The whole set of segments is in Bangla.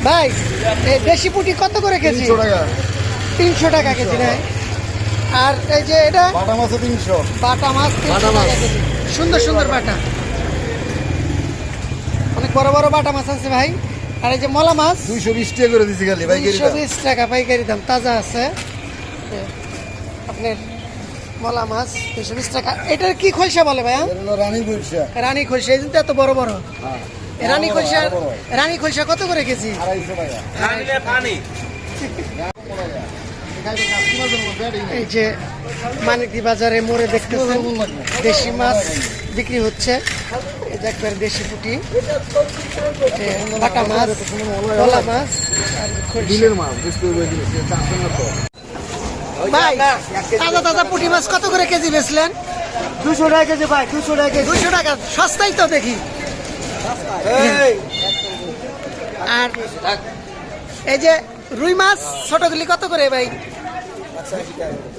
ভাই এই দেশি পুঁটি কত করে কেজি? 300 টাকা। 300 টাকা কেজি না? আর এই যে এটা বাটা মাছ 300। বাটা মাছ 300 টাকা কেজি। সুন্দর সুন্দর বাটা, অনেক বড় বড় বাটা মাছ আছে ভাই। আর এই যে মলা মাছ 220 টাকা করে দিছি খালি পাইকারি দাম। 220 টাকা পাইকারি দাম, তাজা আছে আপনার মলা মাছ 220 টাকা। এটার কি খলসা বলে ভাইয়া? এটা হলো রানী খলসা। রানী খলসা, এই জন্য তো এত বড় বড়। হ্যাঁ। রানী খলসা, রানী খলসা কত করে কেজি? 250 টাকা। এই যে মানিকদি বাজারে মোড়ে দেখতেছেন দেশি মাছ বিক্রি হচ্ছে। এই যে একবার দেশি পুঁটি, বাটা মাছ, কলা মাছ আর খলসা। বিলের মাছ বুঝতে পারবেন এটা আসল না তো। ভাই তাজা তাজা পুঁটি মাছ কত করে কেজি বেচলেন? 200 টাকা কেজি ভাই, 200 টাকা কেজি। 200 টাকা, সস্তাই তো দেখি। এই আর এই যে রুই মাছ ছোটগুলি কত করে ভাই?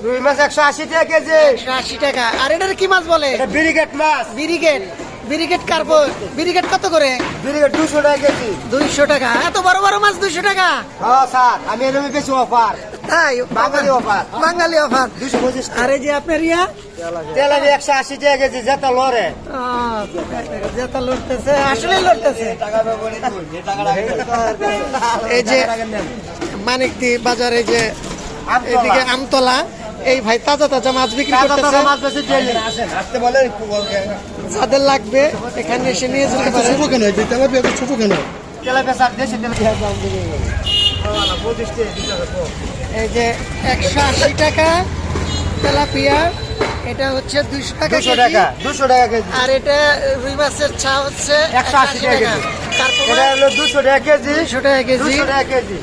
রুই মাছ 180 টাকা কেজি। 180 টাকা। আর এটার কি মাছ বলে? এটা ব্রিগেড মাছ। বিরিগেট। বিরিগেট কার্পো, বিরিগেট কত করে? ব্রিগেড 200 টাকা কেজি। 200 টাকা। এত বড় বড় মাছ 200 টাকা? হ্যাঁ স্যার, আমি এর বেশি অফার। তাই? বাঙালি অফার। বাঙালি অফার। 225 আর এই যে আপনার ইয়া তেলাপি 180 টাকা কেজি, যেটা লরে। যেটা লড়তেছে, আসলে লড়তেছে। এই যে মানিকদি বাজারে যে এদিকে আমতলা, এই ভাই তাজা তাজা মাছ বিক্রি করতেছে। আসতে বলে একটু বলবেন। যাদের লাগবে এখানে এসে নিয়ে যেতে পারে। ছোট কেন? এই তেলাপি এত ছোট কেন? তেলাপি স্যার দেশি তেলাপি দাম দিবে। এই যে 180 টাকা তেলাপিয়া, এটা হচ্ছে 200 টাকা 200 টাকা, 200 টাকা কেজি। আর এটা রুই মাছের ছা হচ্ছে 180 টাকা কেজি। তারপর এটা হলো 200 টাকা কেজি। 200 টাকা কেজি। 200 টাকা কেজি।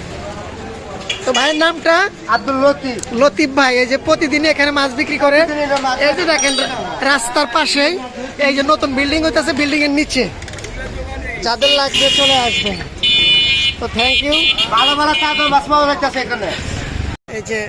তো ভাইয়ের নামটা? আব্দুল লতিফ। লতিফ ভাই। এই যে প্রতিদিন এখানে মাছ বিক্রি করে। এই যে দেখেন রাস্তার পাশেই এই যে নতুন বিল্ডিং হইতেছে, বিল্ডিং এর নিচে। যাদের লাগবে চলে আসবেন। তো থ্যাংক ইউ। ভালো ভালো তাজা মাছ পাওয়া যাচ্ছে এখানে। এই যে